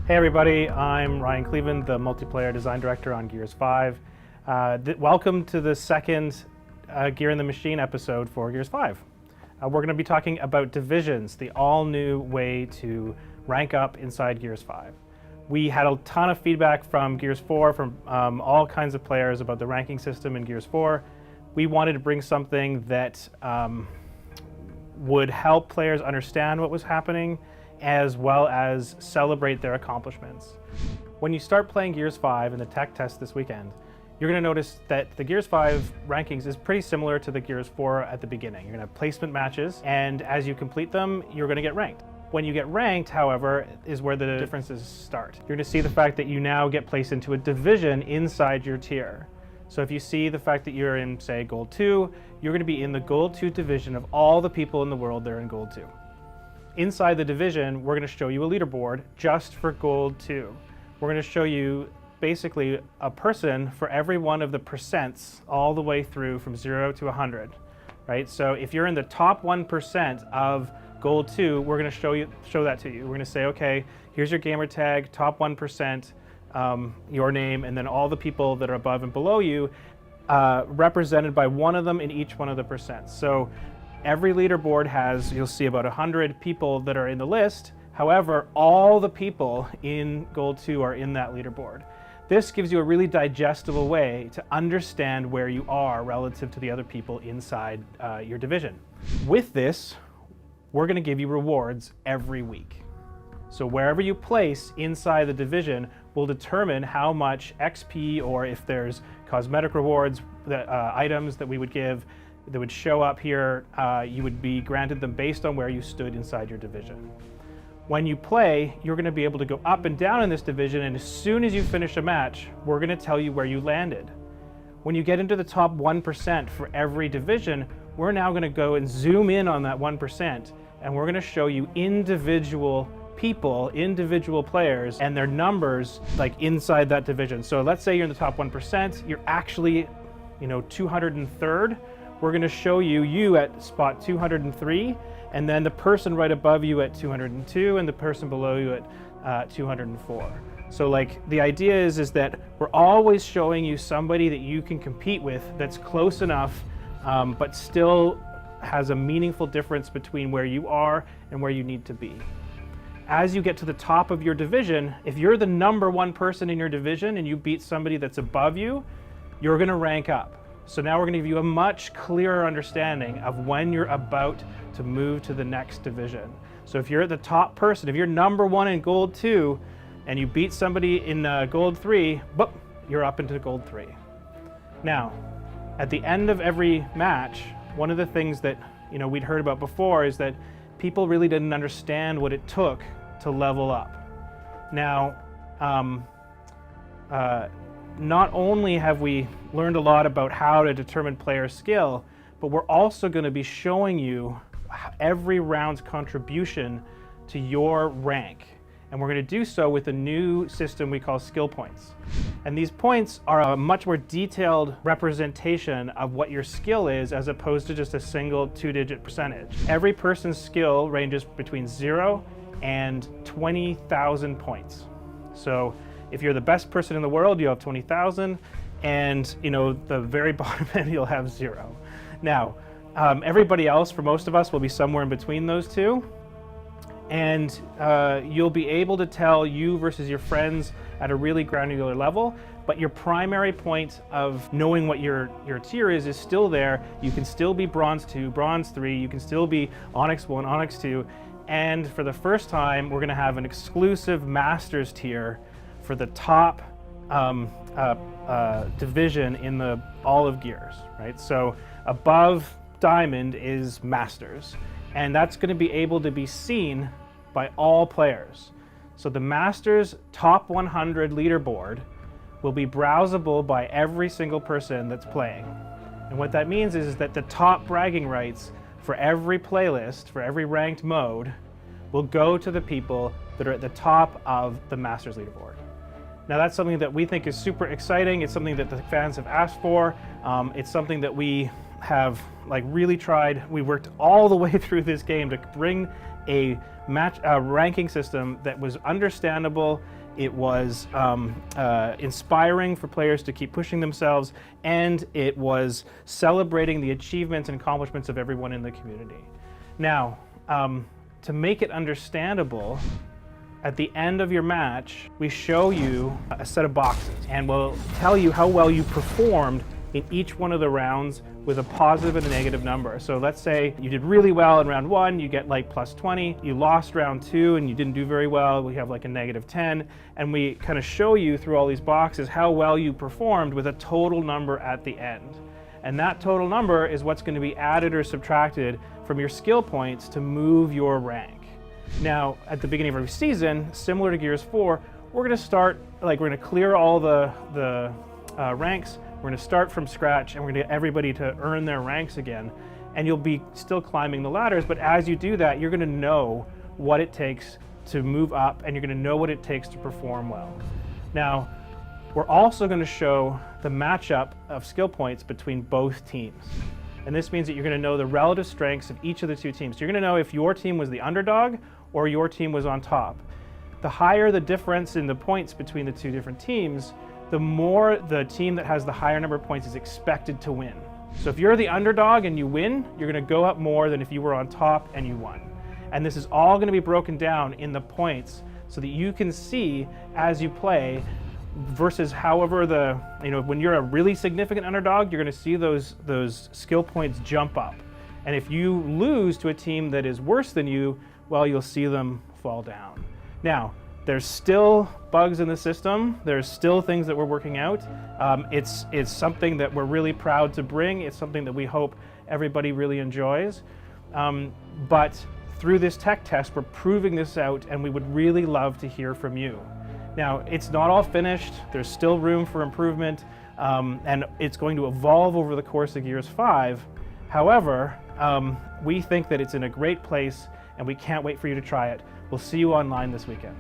Hey everybody, I'm Ryan Cleveland, the multiplayer design director on Gears 5. Welcome to the second Gear in the Machine episode for Gears 5. We're going to be talking about divisions, the all-new way to rank up inside Gears 5. We had a ton of feedback from Gears 4, from all kinds of players about the ranking system in Gears 4. We wanted to bring something that would help players understand what was happening, as well as celebrate their accomplishments. When you start playing Gears 5 in the tech test this weekend, you're going to notice that the Gears 5 rankings is pretty similar to the Gears 4 at the beginning. You're going to have placement matches, and as you complete them, you're going to get ranked. When you get ranked, however, is where the differences start. You're going to see the fact that you now get placed into a division inside your tier. So if you see the fact that you're in, say, Gold 2, you're going to be in the Gold 2 division of all the people in the world that are in Gold 2. Inside the division, we're going to show you a leaderboard just for Gold 2. We're going to show you basically a person for every one of the percents all the way through from 0 to 100, right? So if you're in the top 1% of Gold 2, we're going to show that to you. We're going to say, okay, here's your gamer tag, top 1%, your name, and then all the people that are above and below you, represented by one of them in each one of the percents. So every leaderboard has, you'll see about 100 people that are in the list. However, all the people in Gold 2 are in that leaderboard. This gives you a really digestible way to understand where you are relative to the other people inside your division. With this, we're going to give you rewards every week. So wherever you place inside the division will determine how much XP, or if there's cosmetic rewards, items that we would give, that would show up here, you would be granted them based on where you stood inside your division. When you play, you're going to be able to go up and down in this division, and as soon as you finish a match, we're going to tell you where you landed. When you get into the top 1% for every division, we're now going to go and zoom in on that 1%, and we're going to show you individual people, individual players, and their numbers like inside that division. So let's say you're in the top 1%, you're actually, 203rd. We're going to show you at spot 203, and then the person right above you at 202, and the person below you at 204. So the idea is that we're always showing you somebody that you can compete with that's close enough, but still has a meaningful difference between where you are and where you need to be. As you get to the top of your division, if you're the number one person in your division and you beat somebody that's above you, you're going to rank up. So now we're going to give you a much clearer understanding of when you're about to move to the next division. So if you're the top person, if you're number one in Gold 2 and you beat somebody in Gold 3, boop, you're up into Gold 3. Now, at the end of every match, one of the things that we'd heard about before is that people really didn't understand what it took to level up. Now, not only have we learned a lot about how to determine player skill, but we're also going to be showing you every round's contribution to your rank. And we're going to do so with a new system we call skill points. And these points are a much more detailed representation of what your skill is, as opposed to just a single two-digit percentage. Every person's skill ranges between 0 and 20,000 points. So if you're the best person in the world, you have 20,000, and the very bottom end, you'll have 0. Now, everybody else, for most of us, will be somewhere in between those two, and you'll be able to tell you versus your friends at a really granular level, but your primary point of knowing what your tier is still there. You can still be Bronze 2, Bronze 3, you can still be Onyx 1, Onyx 2, and for the first time, we're going to have an exclusive Masters tier for the top division in all of Gears, right? So above Diamond is Masters, and that's going to be able to be seen by all players. So the Masters top 100 leaderboard will be browsable by every single person that's playing. And what that means is that the top bragging rights for every playlist, for every ranked mode, will go to the people that are at the top of the Masters leaderboard. Now that's something that we think is super exciting. It's something that the fans have asked for. It's something that we have really tried. We worked all the way through this game to bring a ranking system that was understandable it was inspiring for players to keep pushing themselves, and it was celebrating the achievements and accomplishments of everyone in the community. Now, to make it understandable, at the end of your match, we show you a set of boxes, and we'll tell you how well you performed in each one of the rounds with a positive and a negative number. So let's say you did really well in round 1, you get like plus 20. You lost round 2 and you didn't do very well, we have like a negative 10. And we kind of show you through all these boxes how well you performed with a total number at the end. And that total number is what's going to be added or subtracted from your skill points to move your rank. Now, at the beginning of every season, similar to Gears 4, we're going to start, we're going to clear all the ranks. We're going to start from scratch, and we're going to get everybody to earn their ranks again. And you'll be still climbing the ladders, but as you do that, you're going to know what it takes to move up, and you're going to know what it takes to perform well. Now, we're also going to show the matchup of skill points between both teams. And this means that you're going to know the relative strengths of each of the two teams. So you're going to know if your team was the underdog or your team was on top. The higher the difference in the points between the two different teams, the more the team that has the higher number of points is expected to win. So if you're the underdog and you win, you're going to go up more than if you were on top and you won. And this is all going to be broken down in the points so that you can see as you play versus however when you're a really significant underdog, you're going to see those skill points jump up. And if you lose to a team that is worse than you, well, you'll see them fall down. Now, there's still bugs in the system. There's still things that we're working out. It's something that we're really proud to bring. It's something that we hope everybody really enjoys. But through this tech test, we're proving this out, and we would really love to hear from you. Now, it's not all finished. There's still room for improvement, and it's going to evolve over the course of Gears 5. However, we think that it's in a great place, and we can't wait for you to try it. We'll see you online this weekend.